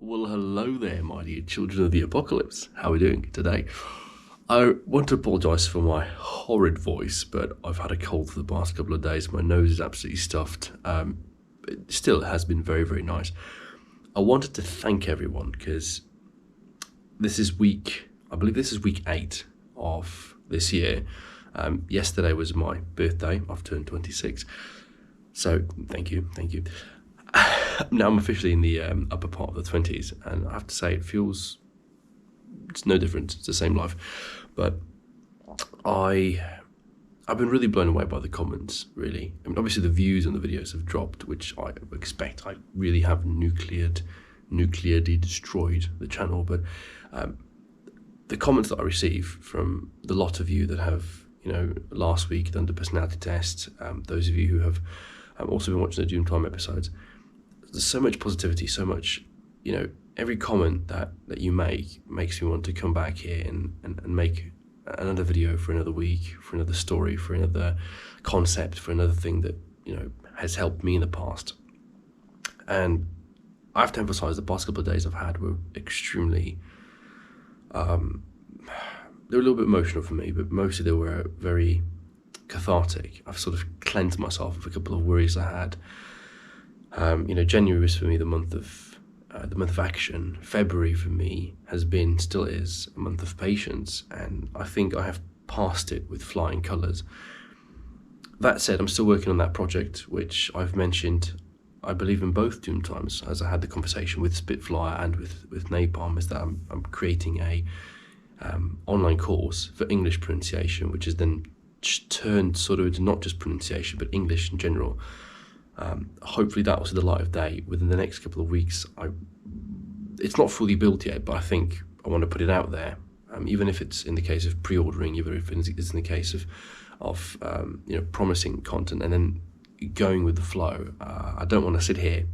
Well, hello there, my dear children of the apocalypse. How are we doing today? I want to apologise for my horrid voice, but I've had a cold for the past couple of days. My nose is absolutely stuffed. It still has been very, very nice. I wanted to thank everyone because I believe this is week 8 of this year. Yesterday was my birthday. I've turned 26. So thank you. Now I'm officially in the upper part of the 20s, and I have to say it's no different. It's the same life. But I've been really blown away by the comments, really. I mean, obviously the views on the videos have dropped, which I expect. I really have nuclearly destroyed the channel, but the comments that I receive from the lot of you that have, last week done the personality test, those of you who have also been watching the Doom Time episodes, there's so much positivity, so much, every comment that you make makes me want to come back here and make another video for another week, for another story, for another concept, for another thing that, has helped me in the past. And I have to emphasize the past couple of days I've had were extremely, they were a little bit emotional for me, but mostly they were very cathartic. I've sort of cleansed myself of a couple of worries I had. January was for me the month of action. February for me still is a month of patience, and I think I have passed it with flying colours. That said, I'm still working on that project, which I've mentioned, I believe, in both Doom Times, as I had the conversation with Spitfire and with Napalm, is that I'm creating a online course for English pronunciation, which is then turned sort of into not just pronunciation, but English in general. Hopefully that will see the light of day within the next couple of weeks. It's not fully built yet, but I think I want to put it out there, even if it's in the case of pre-ordering, even if it's in the case of promising content and then going with the flow. I don't want to sit here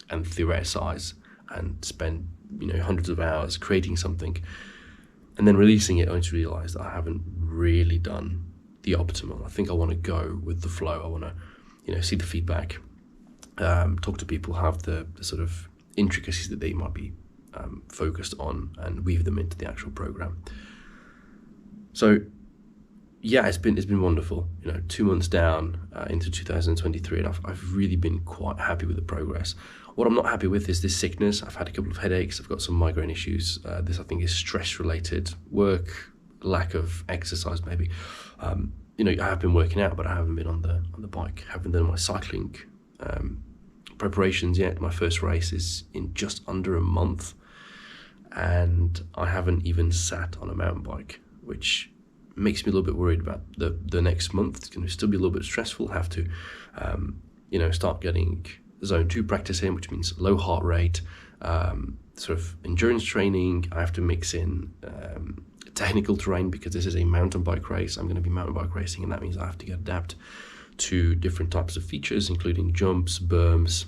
and theoreticize and spend hundreds of hours creating something and then releasing it only to realize that I haven't really done the optimal. I think I want to go with the flow. I want to see the feedback, talk to people, have the sort of intricacies that they might be focused on, and weave them into the actual program. So yeah, it's been wonderful. 2 months down into 2023, and I've really been quite happy with the progress. What I'm not happy with is this sickness. I've had a couple of headaches. I've got some migraine issues. This I think is stress related, work, lack of exercise maybe. I have been working out, but I haven't been on the bike. Haven't done my cycling preparations yet. My first race is in just under a month, and I haven't even sat on a mountain bike, which makes me a little bit worried about the next month. It's going to still be a little bit stressful. Have to, start getting zone 2 practice in, which means low heart rate, sort of endurance training. I have to mix in technical terrain because this is a mountain bike race. I'm going to be mountain bike racing, and that means I have to adapt to different types of features, including jumps, berms,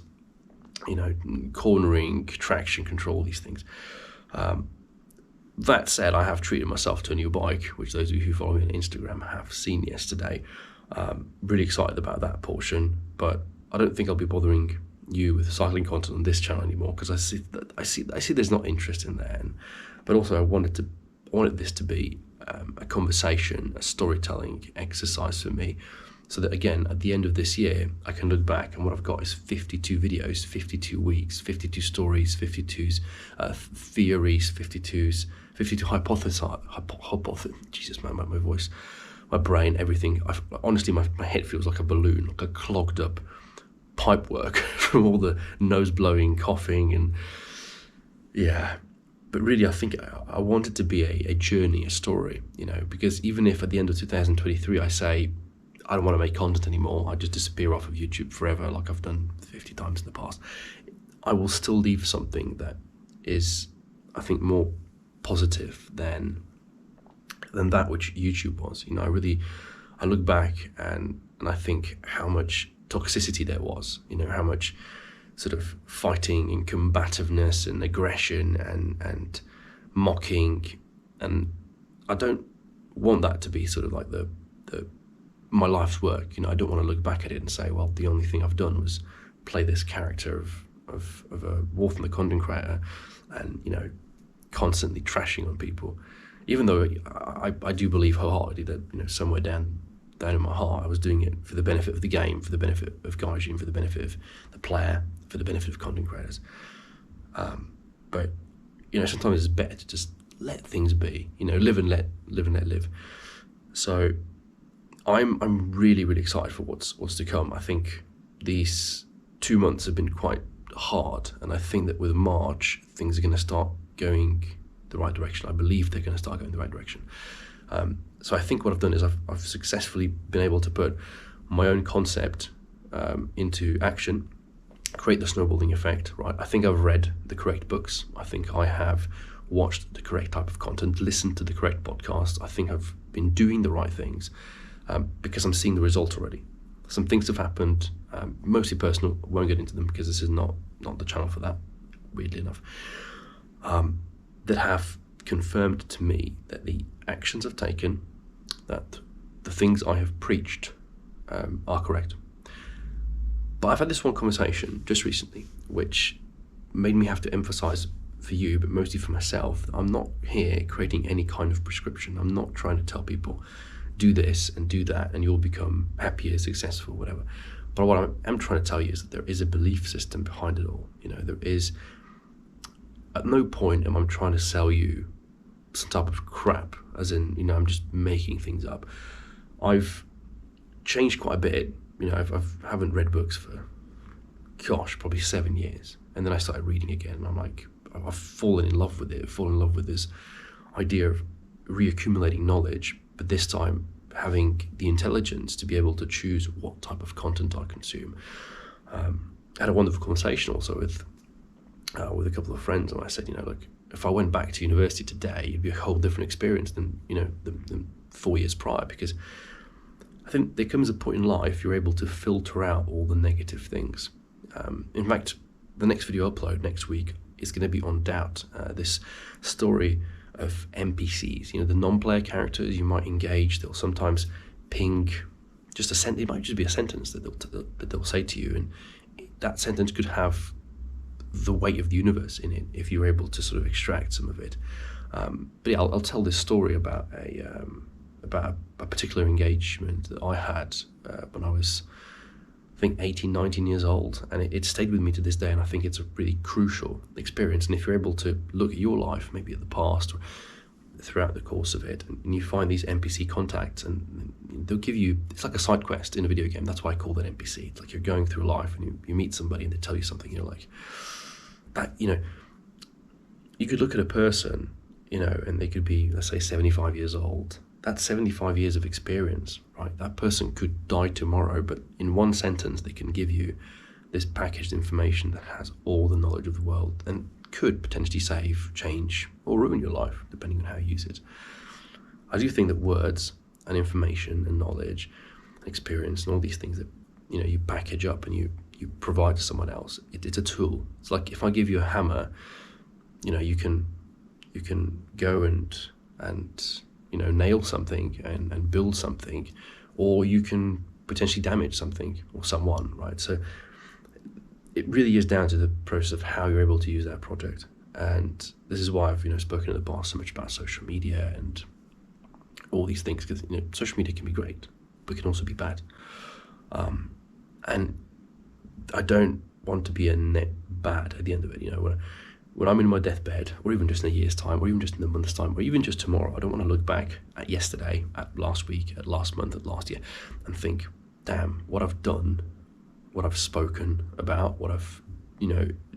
cornering, traction control, these things. That said, I have treated myself to a new bike, which those of you who follow me on Instagram have seen yesterday. Really excited about that portion, but I don't think I'll be bothering you with cycling content on this channel anymore, because I see there's not interest in there. But also I wanted this to be a conversation, a storytelling exercise for me, so that again at the end of this year I can look back and what I've got is 52 videos, 52 weeks, 52 stories, 52 theories, 52 hypotheses. Jesus man, my voice, my brain, everything. Honestly, my head feels like a balloon, like a clogged up pipework from all the nose blowing, coughing, and yeah. But really, I think I want it to be a journey, a story, because even if at the end of 2023 I say I don't want to make content anymore, I just disappear off of YouTube forever like I've done 50 times in the past, I will still leave something that is, I think, more positive than that which YouTube was. I look back and I think how much toxicity there was, how much sort of fighting and combativeness and aggression and mocking, and I don't want that to be sort of like the my life's work. I don't want to look back at it and say, well, the only thing I've done was play this character of of a Wolf and the content creator, and constantly trashing on people, even though I do believe wholeheartedly that somewhere down in my heart I was doing it for the benefit of the game, for the benefit of Gaijin, for the benefit of the player, for the benefit of content creators. But sometimes it's better to just let things be. Live and let live. So I'm really, really excited for what's to come. I think these 2 months have been quite hard, and I think that with March things are going to start going the right direction. I believe they're going to start going the right direction. So I think what I've done is I've successfully been able to put my own concept into action, create the snowballing effect, right? I think I've read the correct books. I think I have watched the correct type of content, listened to the correct podcast. I think I've been doing the right things because I'm seeing the results already. Some things have happened, mostly personal. I won't get into them because this is not the channel for that, weirdly enough, that have confirmed to me that the actions I've taken, that the things I have preached are correct. But I've had this one conversation just recently which made me have to emphasize for you, but mostly for myself, that I'm not here creating any kind of prescription. I'm not trying to tell people do this and do that and you'll become happier, successful, whatever. But what I'm trying to tell you is that there is a belief system behind it all. There is, at no point am I trying to sell you some type of crap, as in, I'm just making things up. I've changed quite a bit. I haven't read books for, probably 7 years. And then I started reading again, and I'm like, I've fallen in love with it. I've fallen in love with this idea of reaccumulating knowledge, but this time having the intelligence to be able to choose what type of content I consume. I had a wonderful conversation also with a couple of friends, and I said, look, if I went back to university today, it'd be a whole different experience than 4 years prior, because I think there comes a point in life you're able to filter out all the negative things. In fact, the next video upload next week is going to be on Doubt, this story of NPCs, the non-player characters you might engage. They'll sometimes ping just a sentence. It might just be a sentence that they'll say to you, and that sentence could have the weight of the universe in it if you're able to sort of extract some of it. But yeah, I'll tell this story about a particular engagement that I had when I was, I think, 18, 19 years old, and it stayed with me to this day, and I think it's a really crucial experience. And if you're able to look at your life, maybe at the past or throughout the course of it, and you find these NPC contacts, and they'll give you, it's like a side quest in a video game. That's why I call that NPC. It's like you're going through life and you meet somebody and they tell you something, you're like, that, you could look at a person, and they could be, let's say, 75 years old. That's 75 years of experience, right? That person could die tomorrow, but in one sentence, they can give you this packaged information that has all the knowledge of the world and could potentially save, change, or ruin your life, depending on how you use it. I do think that words and information and knowledge and experience and all these things that, you package up and you provide to someone else, it's a tool. It's like if I give you a hammer, you can go and nail something and build something, or you can potentially damage something or someone, right? So it really is down to the process of how you're able to use that project. And this is why I've spoken in the past so much about social media and all these things, because social media can be great but can also be bad. And I don't want to be a net bad at the end of it. When I'm in my deathbed, or even just in a year's time, or even just in a month's time, or even just tomorrow, I don't want to look back at yesterday, at last week, at last month, at last year, and think, damn, what I've done, what I've spoken about, what I've,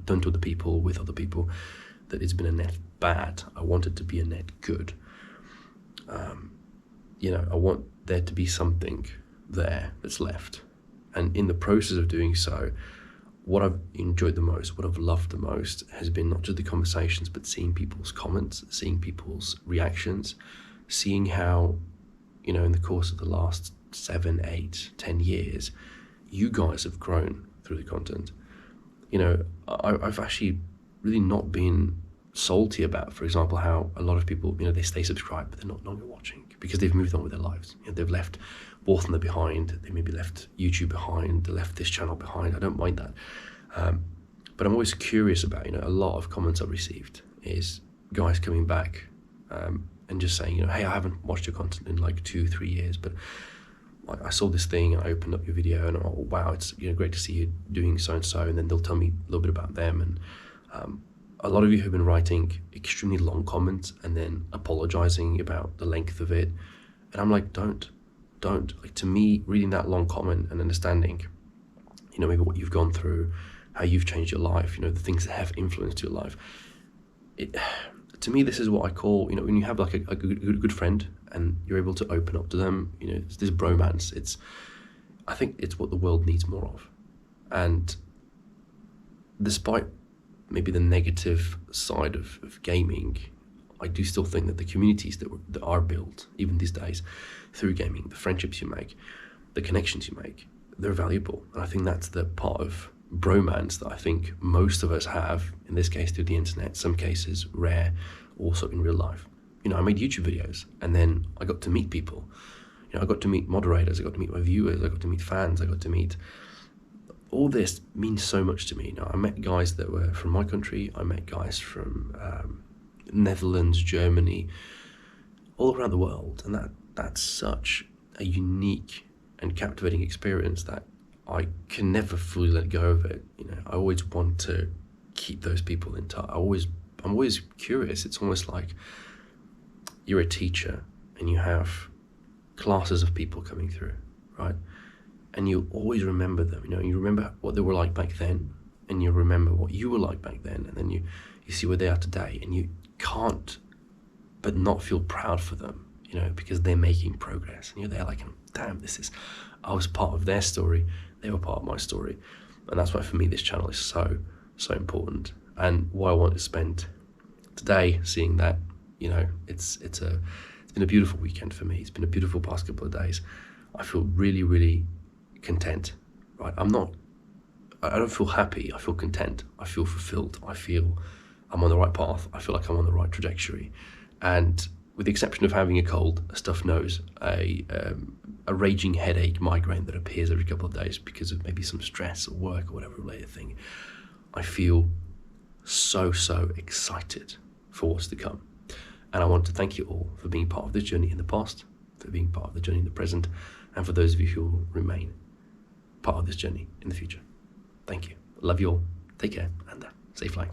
done to other people, with other people, that it's been a net bad. I want it to be a net good. I want there to be something there that's left. And in the process of doing so, what I've enjoyed the most, what I've loved the most, has been not just the conversations, but seeing people's comments, seeing people's reactions, seeing how, in the course of the last 7, 8, 10 years, you guys have grown through the content. I've actually really not been salty about, for example, how a lot of people, they stay subscribed, but they're not longer watching because they've moved on with their lives. They've left War Thunder behind, they maybe left YouTube behind, they left this channel behind. I don't mind that. But I'm always curious about, a lot of comments I've received is guys coming back and just saying, hey, I haven't watched your content in like 2-3 years, but I saw this thing and I opened up your video and oh wow, it's great to see you doing so and so, and then they'll tell me a little bit about them. And a lot of you have been writing extremely long comments and then apologizing about the length of it, and I'm like, don't. Like, to me, reading that long comment and understanding, maybe what you've gone through, how you've changed your life, the things that have influenced your life. To me, this is what I call, when you have like a good friend and you're able to open up to them, it's this bromance. I think it's what the world needs more of. And despite maybe the negative side of gaming, I do still think that the communities that are built, even these days, through gaming, the friendships you make, the connections you make, they're valuable. And I think that's the part of bromance that I think most of us have, in this case through the internet, some cases rare, also in real life. I made YouTube videos and then I got to meet people. I got to meet moderators, I got to meet my viewers, I got to meet fans, I got to meet... All this means so much to me. I met guys that were from my country, I met guys from Netherlands, Germany, all around the world, and that's such a unique and captivating experience that I can never fully let go of it. I always want to keep those people in touch. I'm always curious. It's almost like you're a teacher and you have classes of people coming through, right? And you always remember them. You remember what they were like back then, and you remember what you were like back then, and then you see where they are today, and you can't but not feel proud for them, because they're making progress, and you're there like, damn, I was part of their story, they were part of my story. And that's why for me this channel is so important, and why I want to spend today seeing that. It's been a beautiful weekend for me. It's been a beautiful past couple of days. I feel really content, right? I don't feel happy, I feel content, I feel fulfilled, I feel I'm on the right path, I feel like I'm on the right trajectory. And with the exception of having a cold, a stuffed nose, a raging headache, migraine that appears every couple of days because of maybe some stress or work or whatever related thing, I feel so excited for what's to come. And I want to thank you all for being part of this journey in the past, for being part of the journey in the present, and for those of you who will remain part of this journey in the future. Thank you. Love you all. Take care and safe flying.